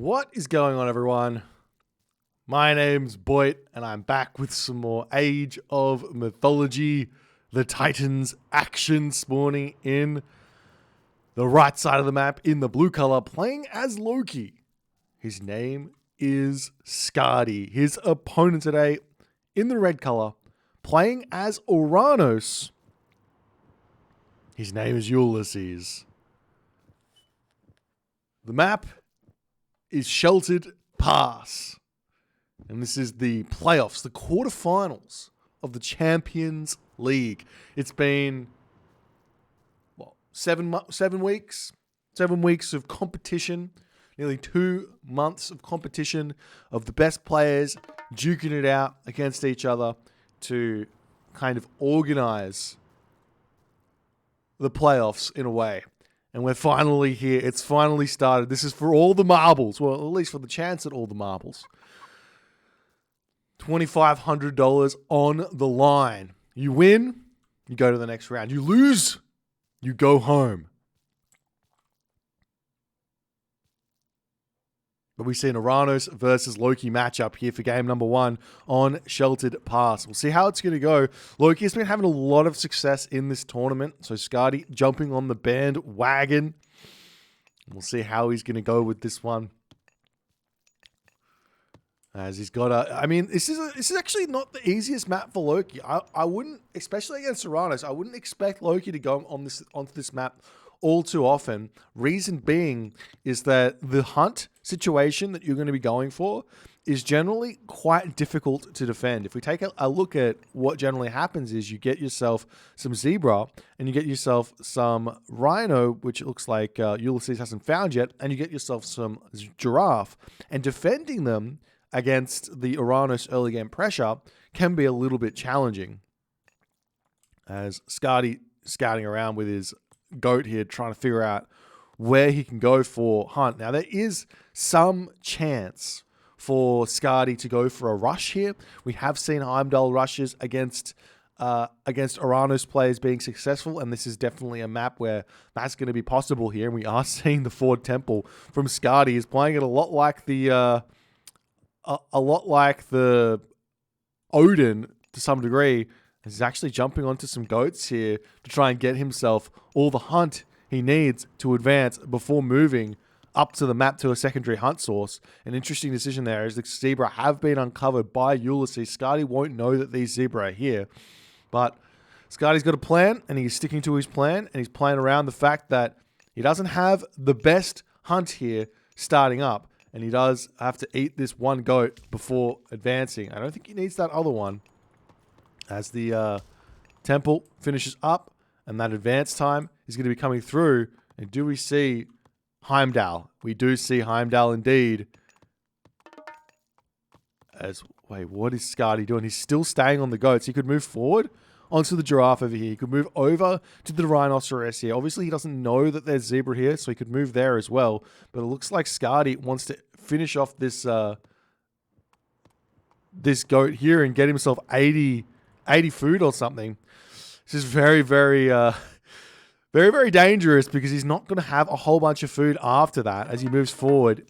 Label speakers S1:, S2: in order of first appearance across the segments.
S1: What is going on, everyone? My name's Boit, and I'm back with some more Age of Mythology, the Titans action spawning in the right side of the map in the blue color, playing as Loki. His name is Skady. His opponent today in the red color, playing as Oranos. His name is Ulysses. The map is Sheltered Pass. And this is the playoffs, the quarterfinals of the Champions League. It's been, 7 weeks? 7 weeks of competition. Nearly 2 months of competition of the best players duking it out against each other to kind of organize the playoffs in a way. And we're finally here. It's finally started. This is for all the marbles. Well, at least for the chance at all the marbles. $2,500 on the line. You win, you go to the next round. You lose, you go home. But we see an Oranos versus Loki matchup here for game number 1 on Sheltered Pass. We'll see how it's going to go. Loki has been having a lot of success in this tournament. So Skady jumping on the bandwagon. We'll see how he's going to go with this one. As he's got this is actually not the easiest map for Loki. I wouldn't, especially against Oranos, I wouldn't expect Loki to go onto this map all too often. Reason being is that the hunt situation that you're going to be going for is generally quite difficult to defend. If we take a look at what generally happens is you get yourself some zebra and you get yourself some rhino, which it looks like Ulysses hasn't found yet, and you get yourself some giraffe. And defending them against the Oranos early game pressure can be a little bit challenging. As Skady scouting around with his goat here, trying to figure out where he can go for hunt. Now, there is some chance for Skady to go for a rush here. We have seen Heimdall rushes against Oranos players being successful, and this is definitely a map where that's going to be possible here. And we are seeing the Ford Temple from Skady is playing it a lot like the Odin to some degree. He's actually jumping onto some goats here to try and get himself all the hunt he needs to advance before moving up to the map to a secondary hunt source. An interesting decision there is the zebra have been uncovered by Ulysses. Skady won't know that these zebra are here, but Skady's got a plan and he's sticking to his plan, and he's playing around the fact that he doesn't have the best hunt here starting up, and he does have to eat this one goat before advancing. I don't think he needs that other one. As the temple finishes up and that advance time is going to be coming through. And do we see Heimdall? We do see Heimdall indeed. Wait, what is Skady doing? He's still staying on the goats. He could move forward onto the giraffe over here. He could move over to the rhinoceros here. Obviously, he doesn't know that there's zebra here, so he could move there as well. But it looks like Skady wants to finish off this this goat here and get himself 80 food or something. This is very, very, very dangerous because he's not going to have a whole bunch of food after that as he moves forward.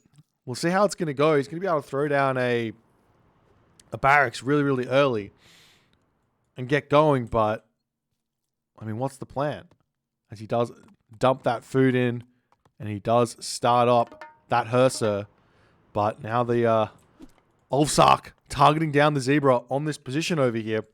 S1: We'll see how it's going to go. He's going to be able to throw down a barracks really, really early and get going. But, I mean, what's the plan? As he does dump that food in and he does start up that Hearser. But now the Ulfsark targeting down the zebra on this position over here.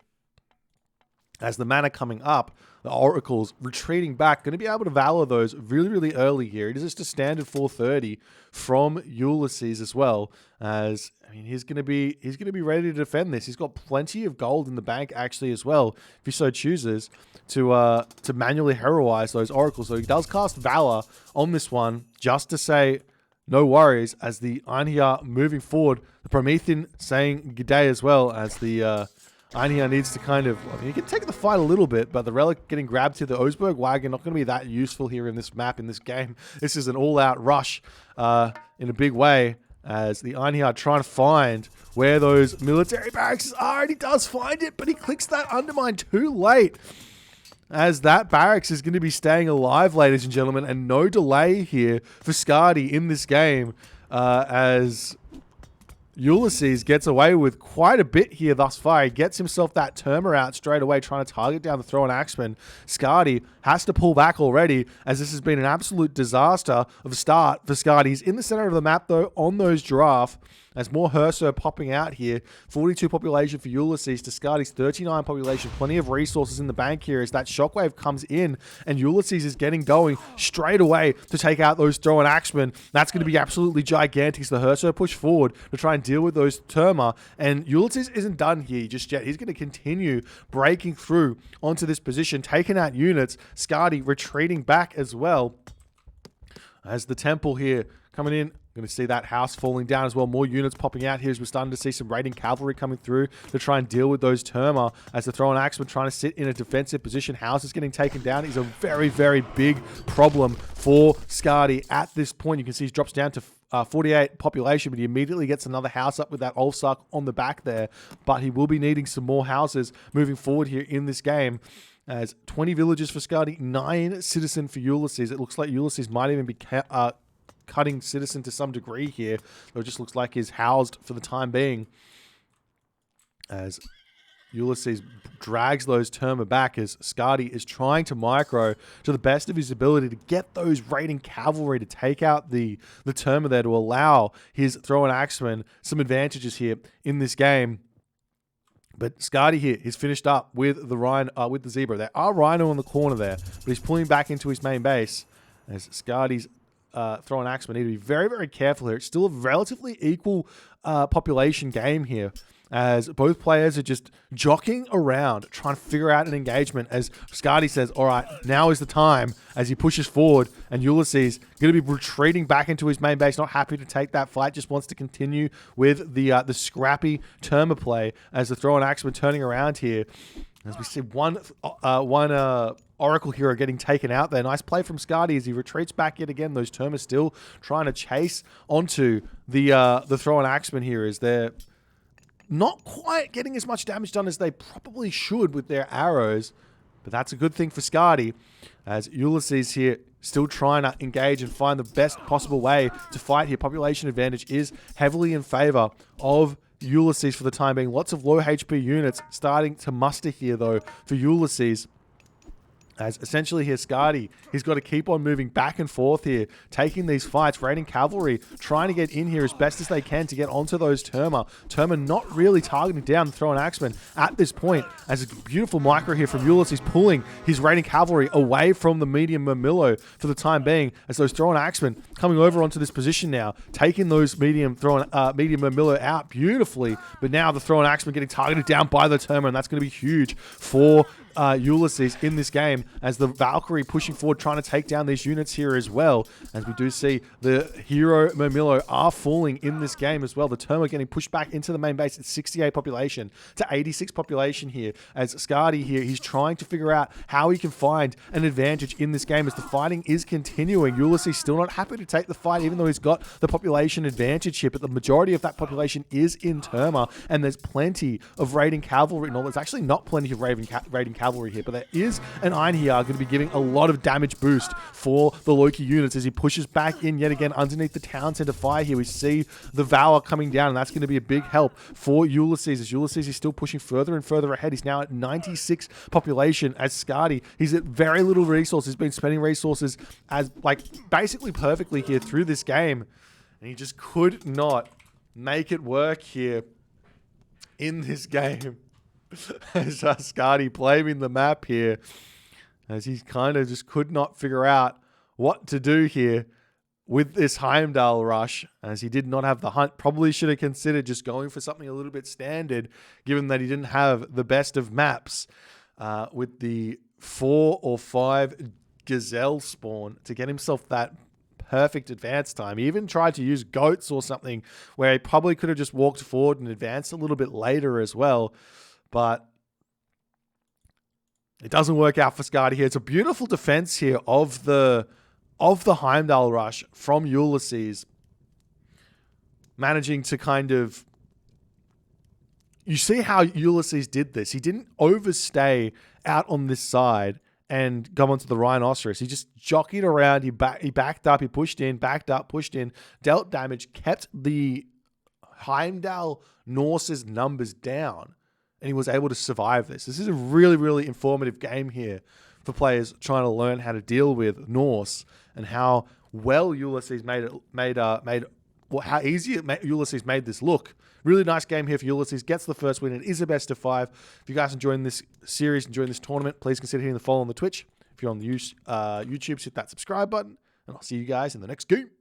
S1: As the mana coming up, the oracles retreating back, going to be able to valor those really, really early here. It is just a standard 430 from Ulysses as well. As I mean, he's going to be ready to defend this. He's got plenty of gold in the bank actually as well, if he so chooses to manually heroize those oracles. So he does cast Valor on this one just to say no worries. As the Einherjar moving forward, the Promethean saying good day as well. As the Einherjar needs to kind of, he can take the fight a little bit, but the relic getting grabbed to the Osberg wagon not going to be that useful here in this map, in this game. This is an all-out rush in a big way, as the Einherjar trying to find where those military barracks are, and he does find it, but he clicks that undermine too late. as that barracks is going to be staying alive, ladies and gentlemen, and no delay here for Skady in this game. as Ulysses gets away with quite a bit here thus far. He gets himself that Terma out straight away, trying to target down the throw-in axeman. Skady has to pull back already, as this has been an absolute disaster of a start for Skady. He's in the center of the map, though, on those giraffe. There's more Herso popping out here. 42 population for Ulysses to Skady's 39 population. Plenty of resources in the bank here as that shockwave comes in, and Ulysses is getting going straight away to take out those throw-in axemen. That's going to be absolutely gigantic. So the Herso push forward to try and deal with those Terma, and Ulysses isn't done here just yet. He's going to continue breaking through onto this position, taking out units. Skady retreating back as well as the temple here coming in. Going to see that house falling down as well. More units popping out here as we're starting to see some raiding cavalry coming through to try and deal with those Terma as the throw-in axeman trying to sit in a defensive position. House is getting taken down. He's a very, very big problem for Skady at this point. You can see he drops down to 48 population, but he immediately gets another house up with that Ulfsark on the back there. But he will be needing some more houses moving forward here in this game. As 20 villages for Skady, 9 citizen for Ulysses. It looks like Ulysses might even be cutting citizen to some degree here. It just looks like he's housed for the time being, as Ulysses drags those Terma back as Skady is trying to micro to the best of his ability to get those raiding cavalry to take out the Terma there to allow his throw-in axeman some advantages here in this game. But Skady here, he's finished up with the Rhino, with the Zebra. There are Rhino in the corner there, but he's pulling back into his main base as Skady's throw-in axeman need to be very, very careful here. It's still a relatively equal population game here, as both players are just jockeying around, trying to figure out an engagement, as Skady says, all right, now is the time, as he pushes forward, and Ulysses going to be retreating back into his main base, not happy to take that fight, just wants to continue with the scrappy Terma play, as the throw-in axeman turning around here, as we see one Oracle hero getting taken out there. Nice play from Skady as he retreats back yet again. Those Terma still trying to chase onto the throw-in axeman here, as they're not quite getting as much damage done as they probably should with their arrows. But that's a good thing for Skady, as Ulysses here still trying to engage and find the best possible way to fight here. Population advantage is heavily in favor of Ulysses for the time being. Lots of low HP units starting to muster here, though, for Ulysses. As essentially here, Skady, he's got to keep on moving back and forth here, taking these fights, raiding cavalry, trying to get in here as best as they can to get onto those Terma. Terma not really targeting down the throw-in axeman at this point, as a beautiful micro here from Ulysses pulling his raiding cavalry away from the medium Murmillo for the time being, as those throw-in axemen coming over onto this position now, taking those medium Murmillo out beautifully, but now the throw-in axeman getting targeted down by the Terma, and that's going to be huge for Ulysses in this game, as the Valkyrie pushing forward, trying to take down these units here as well, as we do see the hero Murmillo are falling in this game as well. The Terma getting pushed back into the main base at 68 population to 86 population here, as Skady here, he's trying to figure out how he can find an advantage in this game as the fighting is continuing. Ulysses still not happy to take the fight, even though he's got the population advantage here, but the majority of that population is in Terma, and there's plenty of raiding cavalry. No, there's actually not plenty of raiding cavalry here, but there is an Einherjar going to be giving a lot of damage boost for the Loki units as he pushes back in yet again underneath the town center fire here. We see the Valor coming down, and that's going to be a big help for Ulysses, as Ulysses is still pushing further and further ahead. He's now at 96 population, as Skady, he's at very little resources. He's been spending resources as basically perfectly here through this game, and he just could not make it work here in this game. As Skady blaming the map here, as he kind of just could not figure out what to do here with this Heimdall rush, as he did not have the hunt. Probably should have considered just going for something a little bit standard, given that he didn't have the best of maps with the 4 or 5 Gazelle spawn to get himself that perfect advance time. He even tried to use goats or something where he probably could have just walked forward and advanced a little bit later as well. But it doesn't work out for Skady here. It's a beautiful defense here of the Heimdall rush from Ulysses, managing to kind of... You see how Ulysses did this. He didn't overstay out on this side and come onto the rhinoceros. He just jockeyed around. He backed up. He pushed in, backed up, pushed in, dealt damage, kept the Heimdall Norse's numbers down, and he was able to survive this. This is a really, really informative game here for players trying to learn how to deal with Norse and how well Ulysses how easy Ulysses made this look. Really nice game here for Ulysses. Gets the first win. It is a best of 5. If you guys enjoying this series, enjoying this tournament, please consider hitting the follow on the Twitch. If you're on the YouTube, hit that subscribe button, and I'll see you guys in the next game.